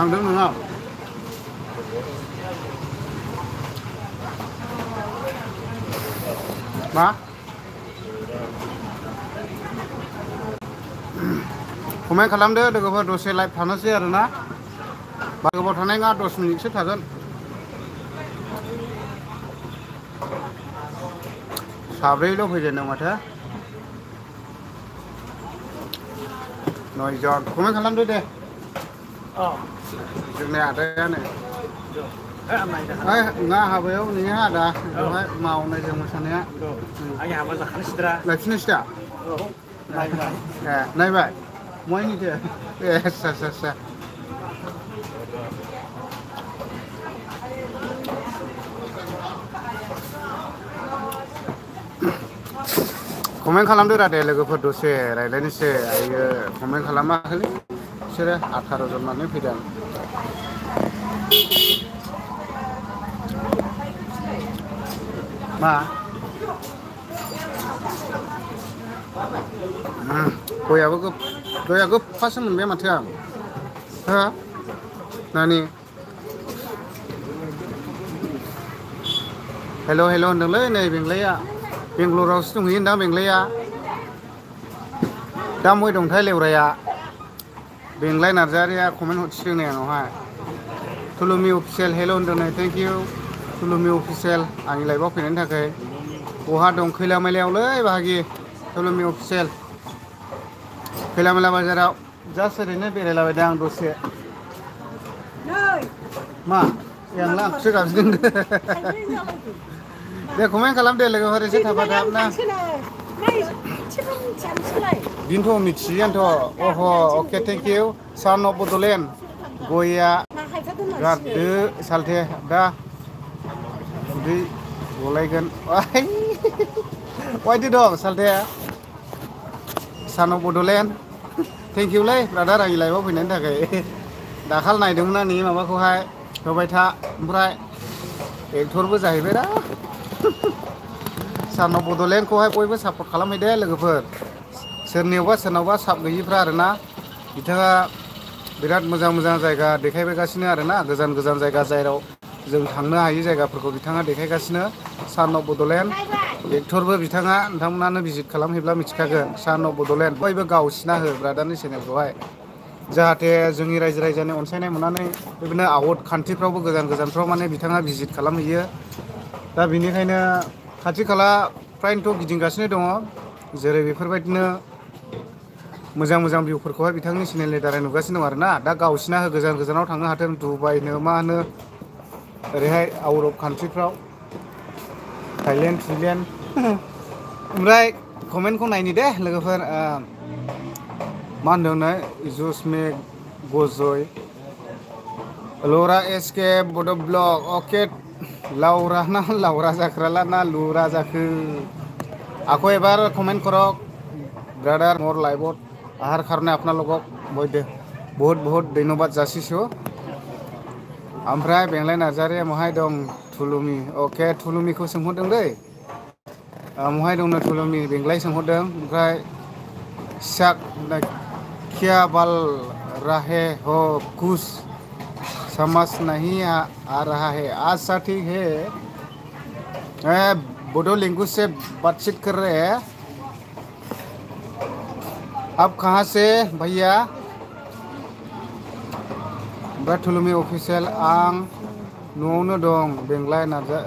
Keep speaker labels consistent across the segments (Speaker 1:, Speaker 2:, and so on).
Speaker 1: थांदों नोङो मा कमेन्ट खालामदो लोगोफोर दसे लाइभ थानोसै आरोना बारा गोबाव थानाय नङा 10 मिनिटसो थागोन साब्रैल' फैजेनदों माथो नयजन कमेन्ट खालामदो दे जोंनि आदायानो नङा हाबायाव नोंनि आदा बेवहाय मावनाय जों मोसानाया
Speaker 2: आंनि हाबा जाखानोसैद्रा
Speaker 1: लाखिनोसै दा ए नायबाय मयनिथो ए आस्सा कमेन्ट खालामदो रा दे लोगोफोर दसे रायज्लायनोसै आयो कमेन्ट खालामाखैलै बिसोरो 18 जन माने फैदों मा गया गोफासो मोनबाय माथो आं हो नानि हेल' होनदोंलै नै बेंलाया बेंगलरावसो दंहैयो होनदां बेंलाया दा मय दंथाय लेवराया बेंलाय नार्जारिया कमेन्ट हरसिगोन नै आंनावहाय थुलुमि अफिसियेल हेल' होनदों नै थेंक इउ थुलुमि अफिसियेल आंनि लाइभआव फैनायनि थाखाय बहा दं खैला मैलायावलै बाहागि थुलुमि अफिसियेल खैला मैला बाजाराव जास्ट ओरैनो बेरायलाबायदों आं दसे मा यांला आंखौसो गाबज्रिदों दे कमेन्ट खालाम दे लोगोफोर एसे थाबा थाबना बिनोथ' मिथियोआनोथ' अह अके थेंक इउ सान अफ बड'लेण्ड गया गारदो सालथे दा उदै गलायगोन वाइदि दं सालथे सान अफ बड'लेण्ड थेंक इउलै ब्रादार आंनि लाइभआव फैनायनि थाखाय दाखाल नायदोंमोन आंनि माबाखौहाय होबाय था ओमफ्राय एक्टरबो जाहैबाय दा सान अफ बड'लेण्डखौहाय बयबो सापर्ट खालामहैदे लोगोफोर सोरनावबा साब गैयिफ्रा आरोना बिथाङा बिराद मोजां जायगा देखायगासिनो आरोना गोजान जायगा जेराव जों थांनो हायि जायगाफोरखौ बिथाङा देखायगासिनो सान अफ बड'लेण्ड एक्टरबो बिथाङा नोंथांमोनानो भिजिट खालामहैब्ला मिथिखागोन सान अफ बड'लेण्ड बयबो गावसिना हो ब्रादारनि चेनेलखौहाय जाहाथे जोंनि रायजो राजानि अनसायनाय मोननानै बेबायदिनो आउट कान्ट्रिफ्रावबो गोजानफ्राव माने बिथाङा भिजिट खालामहैयो दा बिनिखायनो खाथि खाला फ्रायनोथ' गिदिंगासिनो दङ जेरै बेफोरबायदिनो मोजां भिउफोरखौहाय बिथांनि चेनेलनि दारै नुगासिनो दं आरोना दा गावसिना हो गोजानाव थांनो हाथों दुबाइनो मा होनो ओरैहाय आउट अफ कान्ट्रिफ्राव थाइलेण्ड ओमफ्राय कमेन्टखौ नायनि दे लोगोफोर मा होनदोंनो जुसमे गजय लरा एसके बड' ब्लग अके लाउरा ना लाउरा जाख्राला ना लुरा जाखो আকৌ এবাৰ কমেণ্ট কৰক ব্ৰাদাৰ মোৰ লাইভত অহাৰ কাৰণে আপোনালোকক বহুত ধন্যবাদ যাচিছোঁ ओमफ्राय बेंलाय नार्जारिया महाय दं थुलुमि अके थुलुमिखौ सोंहरदों दै महाय दंनो थुलुमि बेंलाय सोंहरदों ओमफ्राय साक क्या बाल रहे हो कुछ समझ नहीं आ रहा है अच्छा ठीक है बोडो लैंग्वेज से बातचीत कर रहे हैं आप कहाँ से भैया थुलुमि अफिसियेल आं न'आवनो दं बेंलाय नार्जा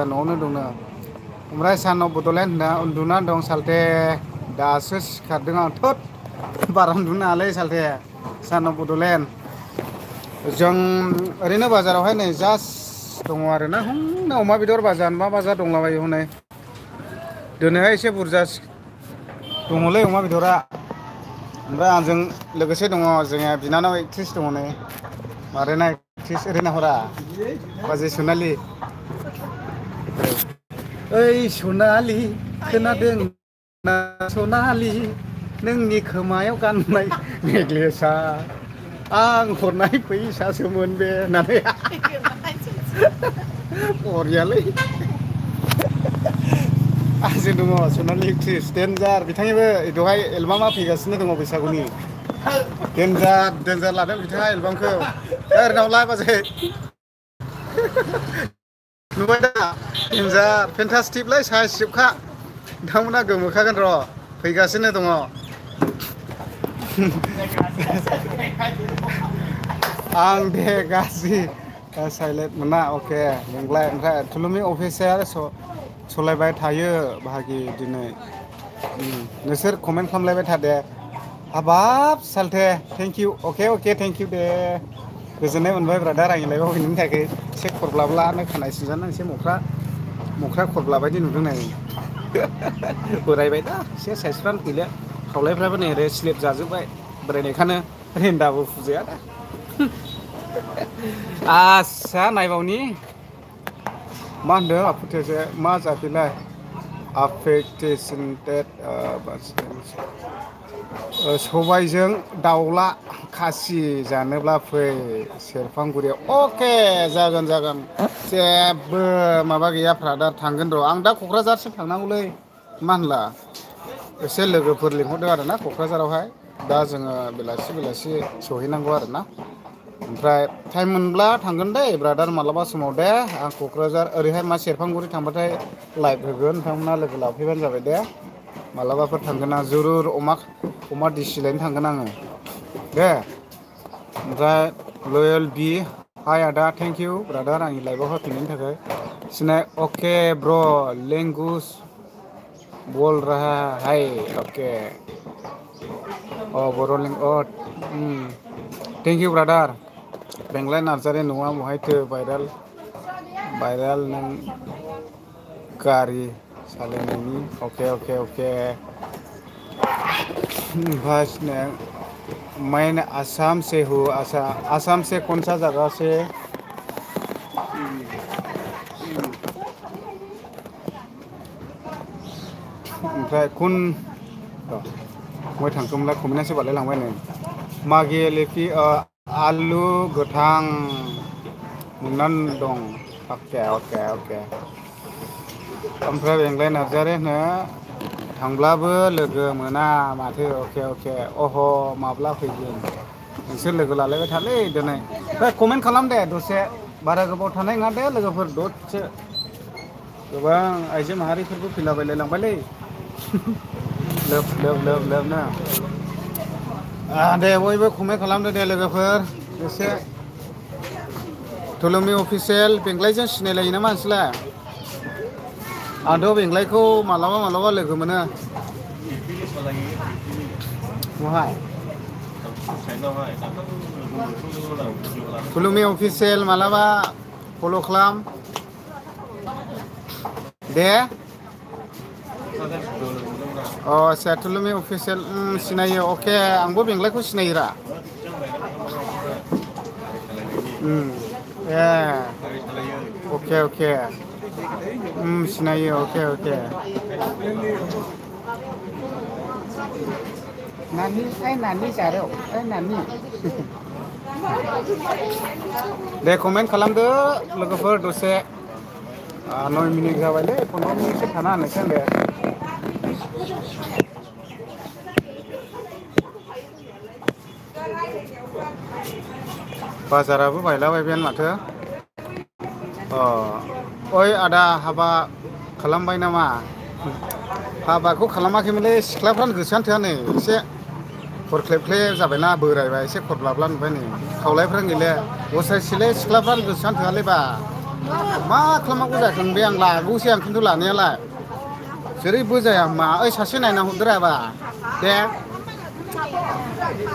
Speaker 1: न'आवनो दंनो ओमफ्राय सान अफ बड'लेण्ड होनना उन्दुना दं सालथे दासो सिखारदों आं थोद बारा उन्दुनो हालै सालथे सान अफ बड'लेण्ड जों ओरैनो बाजारावहाय नै जास्ट दङ आरोना हनै अमा बेदर बाजार मा बाजार दंलाबायो हनै दिनैहाय एसे बुरजा दङलै अमा बेदरा ओमफ्राय आंजों लोगोसे दङ जोंहा बिनानाव एक्ट्रिस दङ नै मारेना एक्ट्रिस ओरैनो हरा बाजै सनालि ओइ सनालि खोनादों ना सनालि नोंनि खोमायाव गाननाय नेक्लेसआ आं हरनाय फैसासोमोन बे होननानै बरियालै आंजों दङ सनालि एक्ट्रिस डेन्जार बिथांनिबो दहाय एलबामा फैगासिनो दङ बैसागुनि देन्जार लादों बिथाङा एलबामखौ ओरैनाव ला बाजै नुबाय दा देन्जार फेन्टास्टिकलै साइज जोबखा नोंथांमोना गोमोखागोन र' फैगासिनो दङ आं दे गाज्रि साइलेन्ट मोना अके नोंलाय ओमफ्राय थुलुमि अफिसियेल सलायबाय थायो बाहागि दिनै नोंसोर कमेन्ट खालामलायबाय था दे हाबाब सालथे thank you okay thank you दे गोजोननाय मोनबाय ब्रादार आंनि लाइफआव फैनायनि थाखाय एसे खरब्लाब्लानो खानाय सिनजानो एसे मख्रा खरब्ला बायदि नुदों नै बोरायबाय दा एसे साइसफ्रानो गैला खावलायफ्राबो नै ओरै स्लिप जाजोब्बाय बोरायनायखानो रेन्दाबो फुजाया दा आस्सा नायबावनि मा होनदों आफुथेसे मा जाखैलाय आफेक्टेसनटेड सबायजों दाउला खासि जानोब्ला फै सेरफांगुरियाव अके जागोन जेबो माबा गैया ब्रादार थांगोन र' आं दा क'क्राझारसिम थांनांगौलै मा होनला एसे लोगोफोर लिंहरदों आरोना क'क्राझारावहाय दा जोङो बेलासि सहैनांगौ आरोना ओमफ्राय टाइम मोनब्ला थांगोन दे ब्रादार मालाबा समाव दे आं क'क्राझार ओरैहाय मा सेरफांगुरि थांबाथाय लाइभ होगोन नोंथांमोना लोगो लाफैबानो जाबाय दे मालाबाफोर थांगोन आं जुरुर अमा दिसि लायनो थांगोन आङो दे ओमफ्राय लयेल बि हाय आदा थेंक इउ ब्रादार आंनि लाइभआव होफैनायनि थाखाय सिनाय अके ब्र' लेंगुस बोल रहा है ओके बर' थेंक इउ ब्रादार बेंलाय नार्जारि नङा बहायथो भाइरेल नों गारि सालायनायनि अके ओमफ्राय मैं आसाम से हूँ आसाम से कौन सा जगह से ओमफ्राय कुन मैं थांखोमोनलाय कमेन्टसो बारलायलांबाय नै मागे लेखि आलु गोथां मोननानै दं अके ओमफ्राय बेंलाय नार्जारि होनो थांब्लाबो लोगो मोना माथो अके अह माब्ला फैगोन नोंसोर लोगो लालायबाय थालै दिनै कमेन्ट खालाम दे दसे बारा गोबाव थानाय नङा दे लोगोफोर दसे गोबां आइजो माहारिफोरबो फैलाबायलायलांबायलै लोबनो दे बयबो कमेन्ट खालामदो दे लोगोफोर एसे थुलुमि अफिसियेल बेंग्लायजों सिनायलायो नामा नोंसोरलाय आंथ' बेंग्लायखौ मालाबा लोगो मोनो बहाय थुलुमि अफिसियेल मालाबा फल' खालाम दे आच्छा थुलुमि अफिसियेल सिनायो अके आंबो बेंग्लायखौ सिनायोरा अके सिनायो अके नानि जारौ नानि दे कमेन्ट खालामदो लोगोफोर दसे 9 मिनिट जाबायलै 15 मिनिटसो थाना होनोसै आं दे बाजाराबो बायलाबायबायानो माथो ओइ आदा हाबा खालामबाय नामा हाबाखौ खालामाखैमोनलै सिख्लाफ्रानो गोसोआनो थोआ नै एसे खरख्लेबख्लेब जाबायना बोरायबाय एसे खरब्लाब्ला नुबाय नै खावलायफ्रानो गैले गसायसैलै सिख्लाफ्रानो गोसोआनो थोआलै बा मा खालामनांगौ जाखो बे आं लागौसै आं खिन्थु लानायालाय जेरैबो जाया मा ओइ सासे नायना हरदोरा बा दे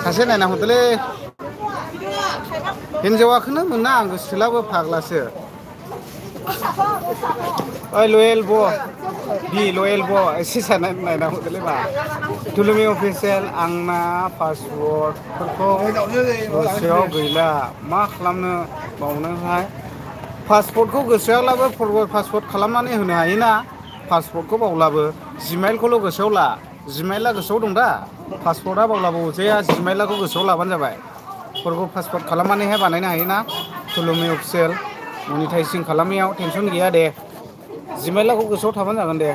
Speaker 1: सासे नायना हरदोलै हिन्जावाखौनो मोना आं गोसोथोलाबो फाग्लासो ओइ लयेल ब एसे नायना हरदोलै बा थुलुमि अफिसियेल आंना पासवर्डफोरखौ गोसोआव गैला मा खालामनो बावनोहाय पासपर्टखौ गोसोआवब्लाबो फरवार्ड पासवर्ड खालामनानै होनो हायोना पासपर्टखौ बावलाबो जिमेइलखौल' गोसोआव ला जिमेइला गोसोआव दं दा पासपर्टआ बावलाबो अरजाया जिमेइलखौ गोसोआव लाबानो जाबाय फरवार्ड पासवर्ड खालामनानैहाय बानायनो हायोना थुलुमि अफिसियेल मनिटाइजिं खालामनायाव टेनसन गैया दे जिमेइलखौ गोसोआव थाबानो जागोन दे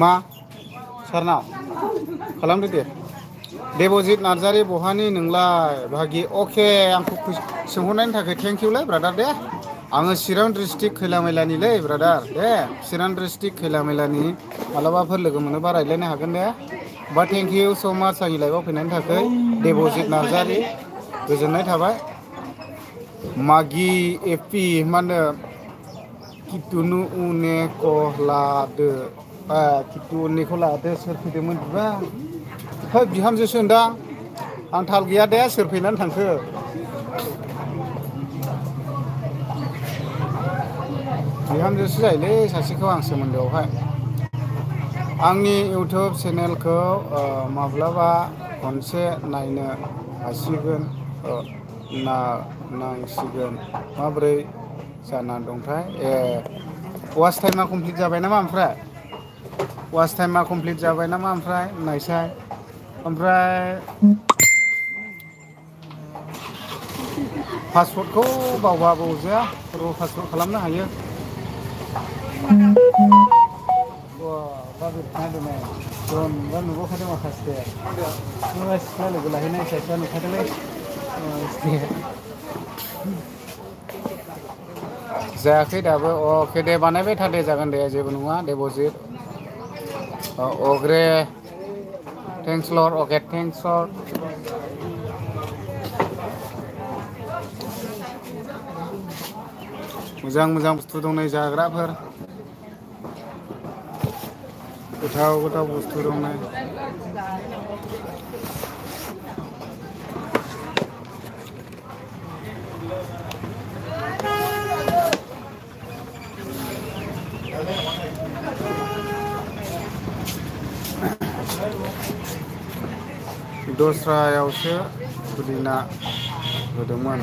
Speaker 1: मा सारनाव खालामदो दे देबजित नार्जारि बहानि नोंलाय भागि अके आंखौ सोंहरनायनि थाखाय थेंक इउलै ब्रादार दे आङो चिरां डिस्ट्रिक्ट खैलामैलानिलै ब्रादार दे चिरां डिस्ट्रिक्ट खैलामैलानि मालाबाफोर लोगो मोनोबा रायज्लायनो हागोन दे बा थेंक इउ स' माच आंनि लाइफआव फैनायनि थाखाय देबजित नार्जारि गोजोननाय थाबाय मागि एपि मा होनो किटुनु उनेखौ लादो किटु उननिखौ लादो सोर फैदोंमोन बिबा है बिहामजोसो होनदां आं थाल गैया दे सोर फैनानै थांखो बिहामजोसो जायोलै सासेखौ आं सोमोन्दोआवहाय आंनि इउटुब चेनेलखौ माब्लाबा खनसे नायनो हासिगोन नांसिगोन माबोरै जाना दंथाय वाच टाइमा कमप्लिट जाबाय नामा ओमफ्राय वाच टाइमा कमप्लिट जाबाय नामा ओमफ्राय नायसाय ओमफ्राय पासवर्डखौ बावबाबो अरजाया र' पासवर्ड खालामनो हायो नुबोखादों माखासे सिख्ला लोगो लाहैनाय साइसआ नुखादोंलै जायाखै दाबो अके दे बानायबाय था दे जागोन दे जेबो नङा देबजित अग्रे थेंक्स लर्ड अके थेंक्स लर्ड मोजां मोजां बुस्थु दं नै जाग्राफोर गोथाव गोथाव बुस्थु दं नै दस्रायावसो खुलिना होदोंमोन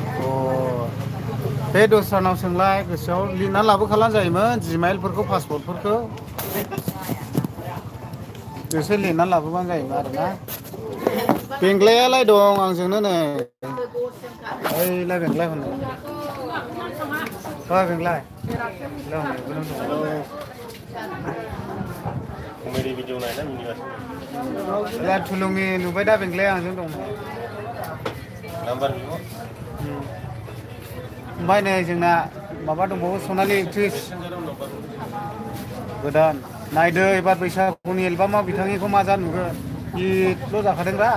Speaker 1: बे दस्रानाव सोंलाय गोसोआव लिरना लाबोखालाम जायोमोन जिमेइलफोरखौ पासवर्डफोरखौ नोंसोर लिरना लाबोबानो जायोमोन आरोना बेंग्लायालाय दं आंजोंनो नै ओइलाय बेंग्लाय हनै बेंग्लाय
Speaker 2: कमेडि भिडिअ नायना मिनिगासिनो
Speaker 1: थुलुंनि नुबाय दा बेंग्लाया आंजों दं
Speaker 2: नाम्बार
Speaker 1: ओमफ्राय नै जोंना माबा दंबावो सनालि एक्ट्रिस गोदान नायदो एबार बैसागुनि एलबामाव बिथांनिखौ मा जानुगोन हिटल' जाखादोंरा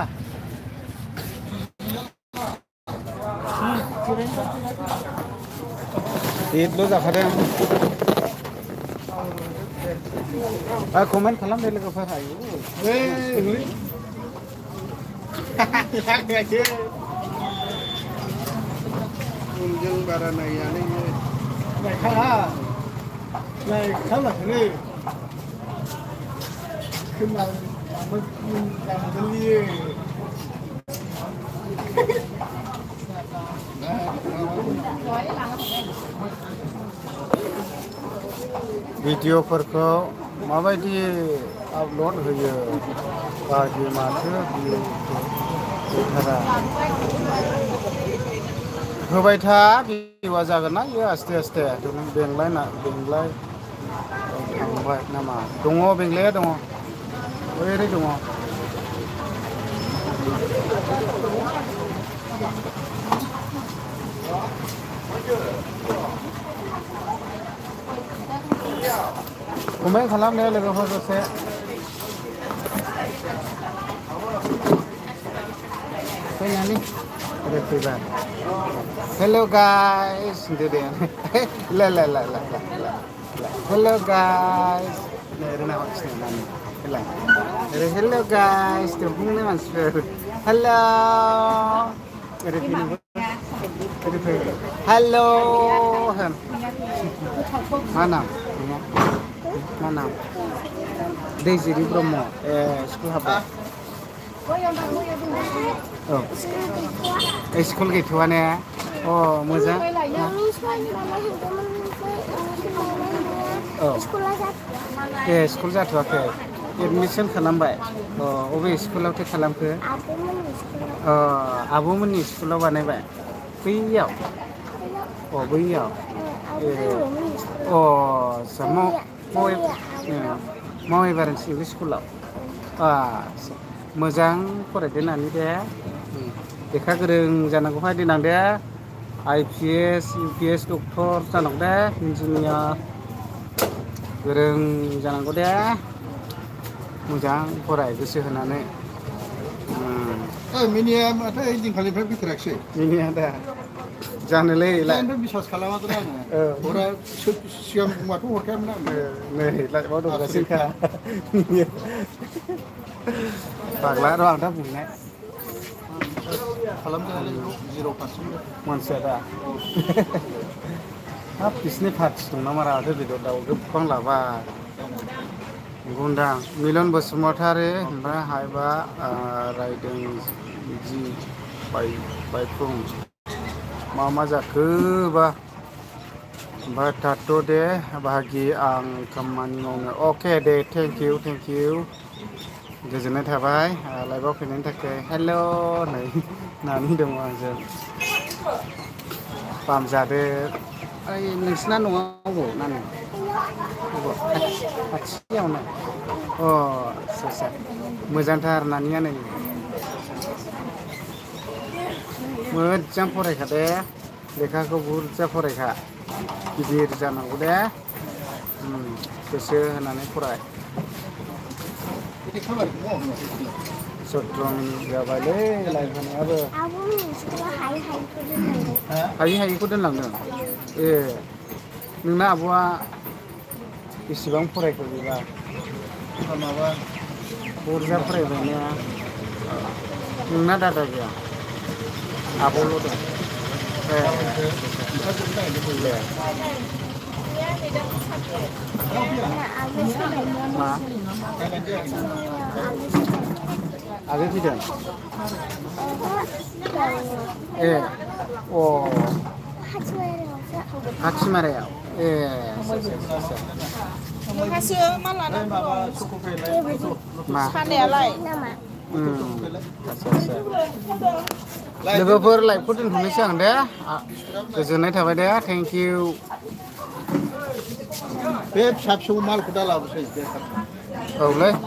Speaker 1: हिटल' जाखादों कमेन्ट खालामदो लोगोफोर हायो उनजों बारा नायानो नायखालाखै भिडिअफोरखौ माबायदि आपल'ड होयो बादि माथो होबाय था भिडिअआ जागोन ना इयो आस्ते आस्ते बेंलाय थांबाय नामा दङ बेंलाया दङ ओरै दङ कमेन्ट खालामदो लोगोफोर दसे फैनानै ओरै फैबाय हेल' गाइस होनदो दे हेल' गाइस ओरै नाहरसिनो ओरै हेल' गाइस दे बुंनो मानसिफोर हेल' ओरै फै हेल' होन मा नाम मा नाम दैजिरि ब्रह्म स्कुल हाबबाय औ स्कुल गैथ'वा ने अ मोजां औ ए स्कुल जाथ'वाखै एडमिसन खालामबाय अ अबे स्कुलावथो खालामखो अ आब'मोननि स्कुलाव बानायबाय बैयाव अ बैयाव अ मावबाय बारनोसै बे स्कुलाव मोजां फरायदो होननानै दे लेखा गोरों जानांगौहाय देनां दे IPS UPS डक्टर जानांगौ दे इन्जिनियार गोरों जानांगौ दे मोजां फराय गोसो होनानै
Speaker 3: मिनिया माथो ओइदिनखालिनिफ्राय फैथाराखिसै
Speaker 1: मिनिया दा जानोलै
Speaker 3: ओमफ्राय बिसास खालामाखै आङो हरा सिगां बुंबाथ' हरखायामोन आं
Speaker 1: नै लाइफआव दंगासिनोखा फाग्ला र' आं दा बुंनाय
Speaker 3: खालामजानाय 0%
Speaker 1: मानसिया दा हाब बिसिनि पार्टि दं ना मारा माथो बेदर दाउ गोबां लाबाय गुन्दां मिलन बसुमतारी ओमफ्राय हायबा रायदों जि बायफुं मा जाखोबा ओमफ्राय थाथ' दे बाहागि आं खामानि मावनो अके दे थेंक इउ गोजोननाय थाबाय लाइभआव फैनायनि थाखाय हेल' नै नानि दङ आंजों बामजादो ओइ नोंसिना न'आ अबाव नानि खाथियावनो आदसा मोजांथार नानिया नै मोजां फरायखा दे लेखाखौ बुरजा फरायखा गिदिर जानांगौ दे गोसो होनानै फराय 17 मिनिट जाबायलै लाइभ होनायाबो हायिखौ दोनलांदों ए नोंना आब'आ बेसेबां फरायखो बेबा
Speaker 3: माबा
Speaker 1: बुरजा फरायबाय ने नोंना दादा गैया आब'ल' दं मा आगै फैदों ए हाथिमारायाव ए
Speaker 4: लेखासो मा लानांगौ
Speaker 1: मा
Speaker 4: सानायालाय
Speaker 1: लोगोफोर लाइभखौ दोनथ'नोसै आं दे गोजोननाय थाबाय दे थेंक इउ
Speaker 3: बे फिसा फिसौ मालखौ दा लाबोसै
Speaker 1: औलै